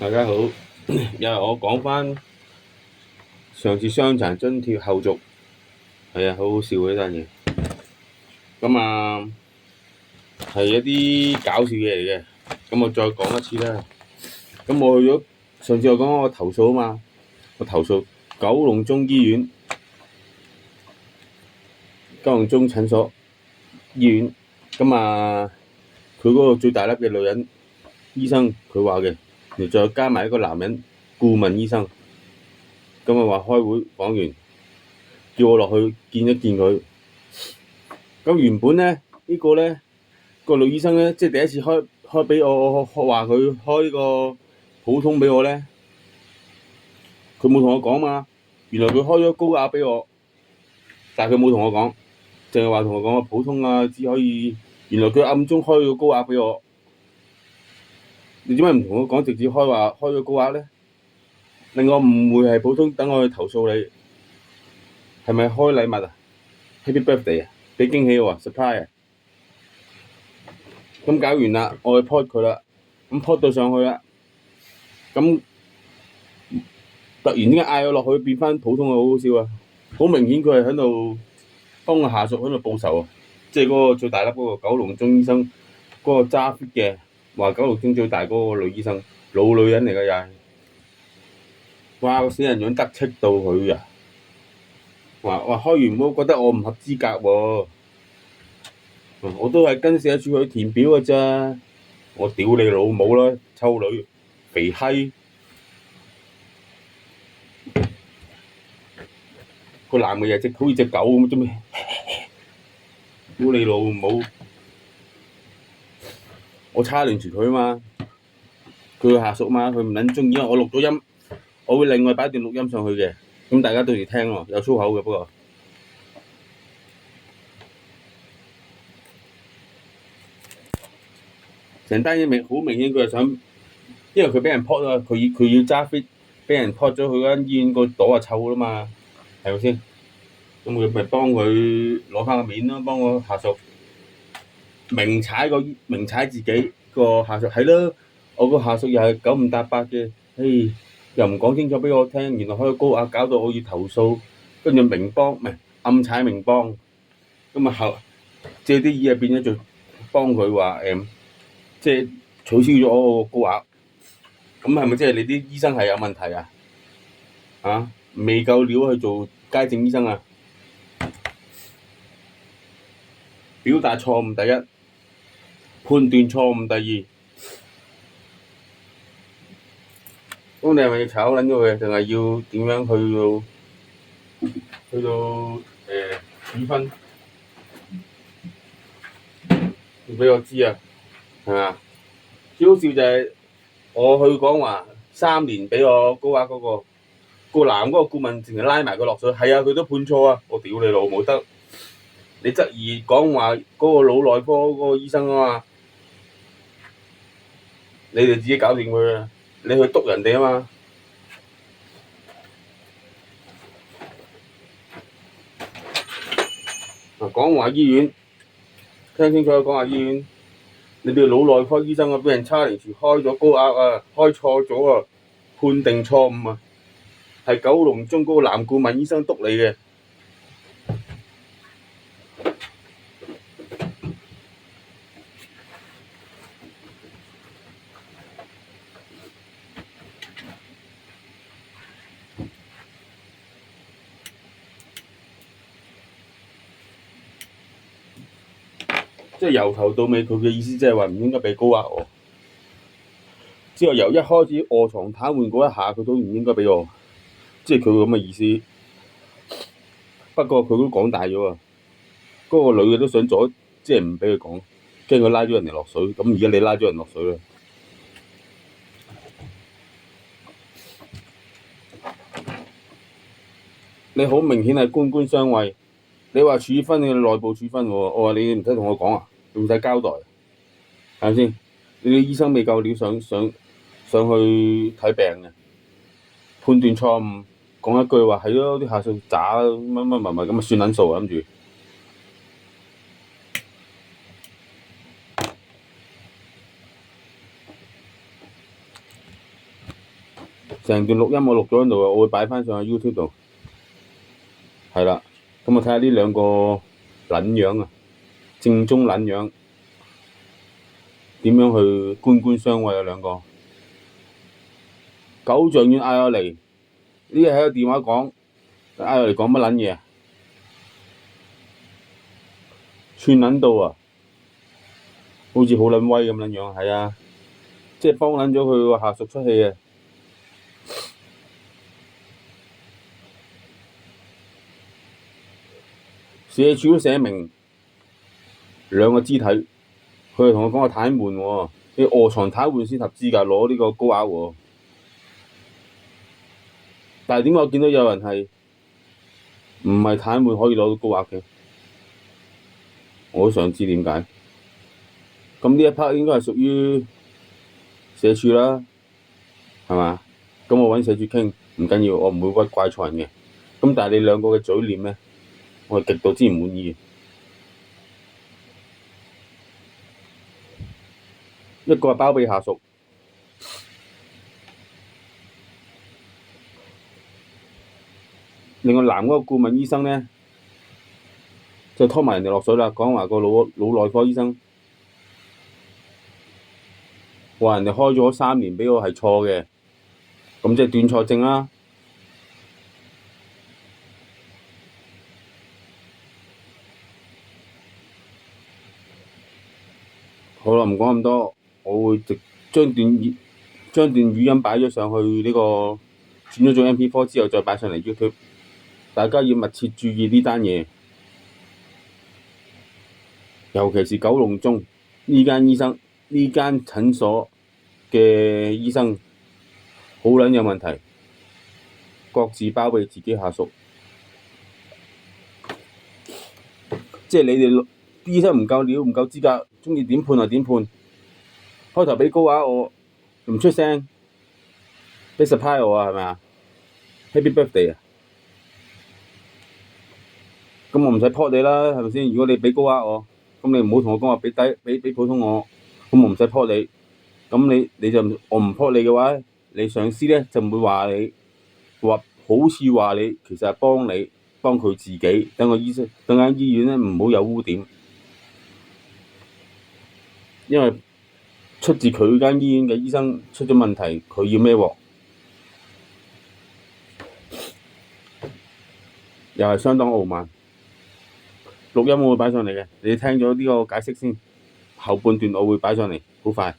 大家好，又係我講翻上次傷殘津貼後續，係啊，好好笑嘅呢單嘢。咁啊，係一啲搞笑嘢嚟嘅。咁我再講一次啦。咁我去咗上次我講我投訴啊嘛，我投訴九龍中醫院、九龍中診所醫院。咁啊，佢嗰個最大粒嘅女人醫生，佢話嘅，然後再加埋一個男人顧問醫生。咁啊話開會講完，叫我落去見一見佢。咁原本咧個女醫生咧，即係第一次開俾我話佢開呢個普通俾我咧，佢冇同我講嘛。原來佢開咗高額俾我，但係佢冇同我講，淨係話同我講普通啊，只可以。原來佢暗中開咗高額俾我。你點解唔同我講，直接開咗高額咧？令我誤會係普通，等我去投訴你。係咪開禮物啊？Happy birthday 啊！俾驚喜喎，surprise 啊！咁搞完啦，我去 pod 佢啦，咁 pod 到上去啦，咁突然之間嗌我落去變翻普通啊，好好笑啊！好明顯佢係喺度幫個下屬喺度報仇啊！即係嗰個最大粒嗰個九龍中醫生，嗰個揸 fit 嘅，話九龍中最大嗰個女醫生，老女人嚟㗎又係，哇個死人樣得戚到佢啊！話開完會覺得我唔合資格喎，我都係跟社署去填表㗎咋，我屌你老母啦，臭女肥閪！個男嘅又好似隻狗咁，做咩？屌你老母！我差亂住佢啊嘛，佢個下屬嘛，佢唔撚中意啊！我錄咗音，我會另外擺段錄音上去嘅，咁大家到時聽喎，有粗口嘅不過。成單嘢好明顯，佢係想，因為佢俾人 po 咗，佢要揸 fit，俾人 po 咗去間醫院個朵啊臭啦嘛，係咪先？咁佢咪幫佢攞翻個面咯，幫個下屬明踩自己個下屬係咯，我個下屬又係九唔搭八嘅，又唔講清楚俾我聽，原來開個高額搞到我要投訴，跟住明幫唔係暗踩明幫，咁啊借啲意啊變咗做幫佢話即係取消咗我個高額，咁係咪即係你啲醫生係有問題啊？啊，未夠料去做街症醫生啊？表達錯誤第一，判斷錯誤第二。咁你係咪要炒撚咗佢，定係要點樣去到處分？要俾我知啊，係嘛？最好笑就係我去講話3年俾我高額嗰個男嗰個顧問，淨係拉埋佢落水，係啊，佢都判錯啊！我屌你老母得！你質疑講話嗰個腦內科嗰個醫生啊嘛，你哋自己搞掂佢啊！你去督人哋啊嘛！講話醫院，聽清楚講話醫院，你哋腦內科醫生啊，俾人差連時開咗高額啊，開錯咗啊，判定錯誤啊，係九龍中嗰個男顧問醫生督你嘅。即係由頭到尾，佢嘅意思即係話唔應該俾高額我。之後由一開始卧床癱瘓嗰一下，佢都唔應該俾我，即係佢咁嘅意思。不過佢都講大咗啊！嗰個女嘅都想阻，即係唔俾佢講，驚佢拉咗人哋落水。咁而家你拉咗人落水啦，你好明顯係官官相衛。你話處分你內部處分喎，我話你唔使同我講啊，唔使交代，係咪先？你啲醫生未夠料上去睇病嘅，判斷錯誤，講一句話係咯，啲下屬渣乜乜乜乜咁啊，算撚數啊，諗住。成段錄音我錄咗喺度嘅，我會擺翻上去 YouTube 度。係啦，咁我睇下呢兩個撚樣啊，正宗撚樣點樣去官官相衛啊兩個。九丈遠嗌我嚟，呢日喺個電話講，嗌我嚟講乜撚嘢啊？串撚到啊，好似好撚威咁撚樣，係啊，即係幫撚咗佢個下屬出氣啊！社署都寫明兩個肢體，佢係同我講我癱瘓喎，你卧床癱瘓先合資格攞呢個高額喎。但係點解我見到有人係唔係癱瘓可以攞到高額嘅？我都想知點解。咁呢一 part 應該係屬於社署啦，係嘛？咁我揾社署傾唔緊要，我唔會屈怪錯人嘅。咁但係你兩個嘅嘴臉咧，我係極度之唔滿意嘅。一個係包庇下屬，另外男嗰個顧問醫生咧就拖埋人哋落水啦，講話個腦內科醫生話人哋開咗3年俾我係錯嘅，咁即係斷錯症啦。好啦，唔講咁多，我會將段語音擺咗上去呢個轉咗做 MP4 之後再擺上嚟 YouTube， 大家要密切注意呢單嘢，尤其是九龍中呢間診所嘅醫生好撚有問題，各自包庇自己下屬，即係你哋啲醫生唔夠料唔夠資格，鍾意點判就點判。開頭俾高額我唔出聲，俾 surprise 我啊，係咪啊 ？Happy birthday 啊！咁我唔使撲你啦，係咪先？如果你俾高額我，咁你唔好同我講話俾普通我，咁我唔使撲你。咁你就我唔撲你嘅話，你上司咧就唔會話你好似話你其實係幫佢自己，等間醫院咧唔好有污點，因為出自佢間醫院嘅醫生出咗問題，佢要孭鑊，又係相當傲慢。錄音我會擺上嚟嘅，你聽咗呢個解釋先，後半段我會擺上嚟，好快。